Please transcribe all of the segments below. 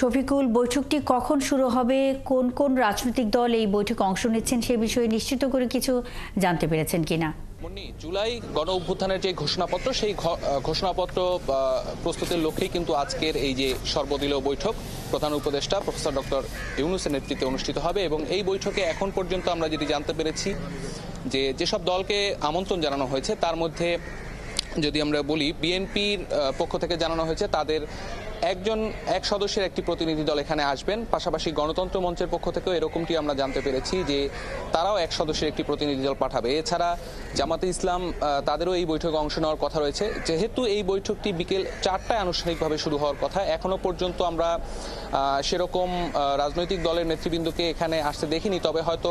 শফিকুল, বৈঠকটি কখন শুরু হবে, কোন কোন রাজনৈতিক দল এই বৈঠকে অংশ নিচ্ছেন সে বিষয়ে নিশ্চিত করে কিছু জানতে পেরেছেন কিনা? জুলাই গণ অভ্যুত্থানের যে ঘোষণাপত্র, সেই ঘোষণাপত্র প্রস্তুতের লক্ষ্যেই কিন্তু আজকের এই যে সর্বদলীয় বৈঠক প্রধান উপদেষ্টা প্রফেসর ডক্টর ইউনূসের নেতৃত্বে অনুষ্ঠিত হবে। এবং এই বৈঠকে এখন পর্যন্ত আমরা যেটি জানতে পেরেছি যে যেসব দলকে আমন্ত্রণ জানানো হয়েছে তার মধ্যে যদি আমরা বলি বিএনপির পক্ষ থেকে জানানো হয়েছে তাদের এক সদস্যের একটি প্রতিনিধি দল এখানে আসবেন। পাশাপাশি গণতন্ত্র মঞ্চের পক্ষ থেকেও এরকমটি আমরা জানতে পেরেছি যে তারাও এক সদস্যের একটি প্রতিনিধি দল পাঠাবে। এছাড়া জামাতে ইসলাম তাদেরও এই বৈঠকে অংশ নেওয়ার কথা রয়েছে। যেহেতু এই বৈঠকটি বিকেল 4টায় আনুষ্ঠানিকভাবে শুরু হওয়ার কথা, এখনো পর্যন্ত আমরা সেরকম রাজনৈতিক দলের নেতৃবৃন্দকে এখানে আসতে দেখিনি। তবে হয়তো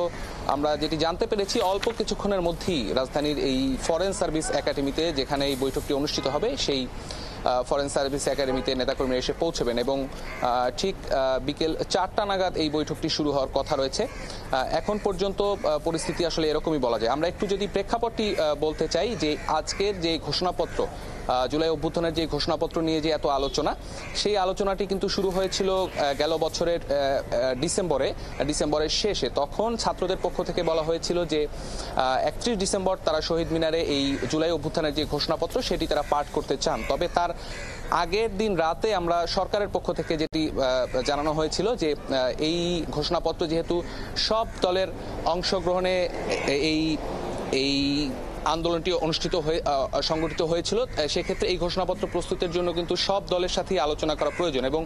আমরা যেটি জানতে পেরেছি অল্প কিছুক্ষণের মধ্যেই রাজধানীর এই ফরেন সার্ভিস একাডেমিতে যেখানে এই বৈঠকটি অনুষ্ঠিত হবে সেই ফরেন সার্ভিস একাডেমিতে নেতাকর্মীরা এসে পৌঁছবেন এবং ঠিক বিকেল 4টা নাগাদ এই বৈঠকটি শুরু হওয়ার কথা রয়েছে। এখন পর্যন্ত পরিস্থিতি আসলে এরকমই বলা যায়। আমরা একটু যদি প্রেক্ষাপটটি বলতে চাই যে আজকের যে ঘোষণাপত্র, জুলাই অভ্যুত্থানের যে ঘোষণাপত্র নিয়ে যে এত আলোচনা, সেই আলোচনাটি কিন্তু শুরু হয়েছিল গেল বছরের ডিসেম্বরের শেষে। তখন ছাত্রদের পক্ষ থেকে বলা হয়েছিল যে 31 ডিসেম্বর তারা শহীদ মিনারে এই জুলাই অভ্যুত্থানের যে ঘোষণাপত্র সেটি তারা পাঠ করতে চান। তবে তার আগের দিন রাতে আমরা সরকারের পক্ষ থেকে যেটি জানানো হয়েছিল যে এই ঘোষণাপত্র যেহেতু সব দলের অংশগ্রহণে এই আন্দোলনটি সংগঠিত হয়েছিল, সেক্ষেত্রে এই ঘোষণাপত্র প্রস্তুতের জন্য কিন্তু সব দলের সাথেই আলোচনা করা প্রয়োজন। এবং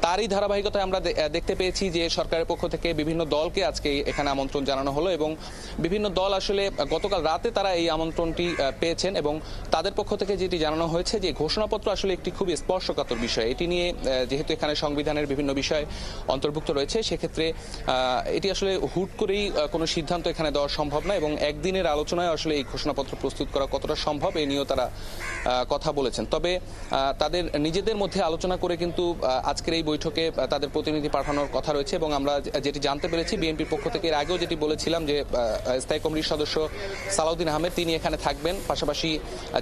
তারই ধারাবাহিকতায় আমরা দেখতে পেয়েছি যে সরকারের পক্ষ থেকে বিভিন্ন দলকে আজকে এখানে আমন্ত্রণ জানানো হলো এবং বিভিন্ন দল আসলে গতকাল রাতে তারা এই আমন্ত্রণটি পেয়েছেন এবং তাদের পক্ষ থেকে যেটি জানানো হয়েছে যে ঘোষণাপত্র আসলে একটি খুব স্পর্শকাতর বিষয়। এটি নিয়ে যেহেতু এখানে সংবিধানের বিভিন্ন বিষয় অন্তর্ভুক্ত রয়েছে, সেক্ষেত্রে এটি আসলে হুট করেই কোনো সিদ্ধান্ত এখানে দেওয়া সম্ভব না এবং একদিনের আলোচনায় আসলে এই ঘোষণাপত্র প্রস্তুত করা কতটা সম্ভব এ নিয়েও তারা কথা বলেছেন। তবে তাদের নিজেদের মধ্যে আলোচনা করে কিন্তু আজকের এই বৈঠকে তাদের প্রতিনিধি পাঠানোর কথা রয়েছে এবং আমরা যেটি জানতে পেরেছি বিএনপির পক্ষ থেকে এর আগেও যেটি বলেছিলাম যে স্থায়ী কমিটির সদস্য সালাউদ্দিন আহমেদ তিনি এখানে থাকবেন। পাশাপাশি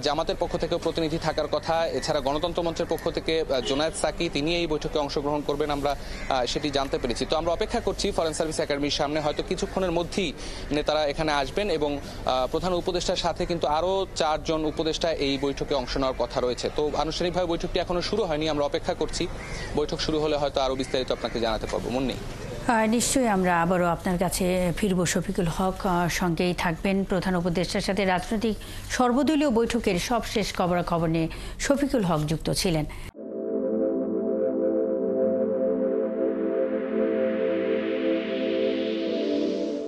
জামাতের পক্ষ থেকেও প্রতিনিধি থাকার কথা। এছাড়া গণতন্ত্র মঞ্চের পক্ষ থেকে জোনায়েদ সাকি তিনি এই বৈঠকে অংশগ্রহণ করবেন, আমরা সেটি জানতে পেরেছি। তো আমরা অপেক্ষা করছি ফরেন সার্ভিস একাডেমির সামনে হয়তো কিছুক্ষণের মধ্যেই নেতারা এখানে আসবেন এবং প্রধান উপদেষ্টার সাথে কিন্তু আরো 4 জন উপদেষ্টা এই বৈঠকে অংশ নেওয়ার কথা রয়েছে। তো আনুষ্ঠানিকভাবে বৈঠকটি এখনো শুরু হয়নি, আমরা অপেক্ষা করছি। বৈঠক শুরু হলে হয়তো আরো বিস্তারিত আপনাকে জানাতে পারবো। মুন্নি, নিশ্চয়ই আমরা আবারও আপনার কাছে ফিরব। শফিকুল হক সঙ্গেই থাকবেন। প্রধান উপদেষ্টার সাথে রাজনৈতিক সর্বদলীয় বৈঠকের সবশেষ খবরাখবর নিয়ে শফিকুল হক যুক্ত ছিলেন।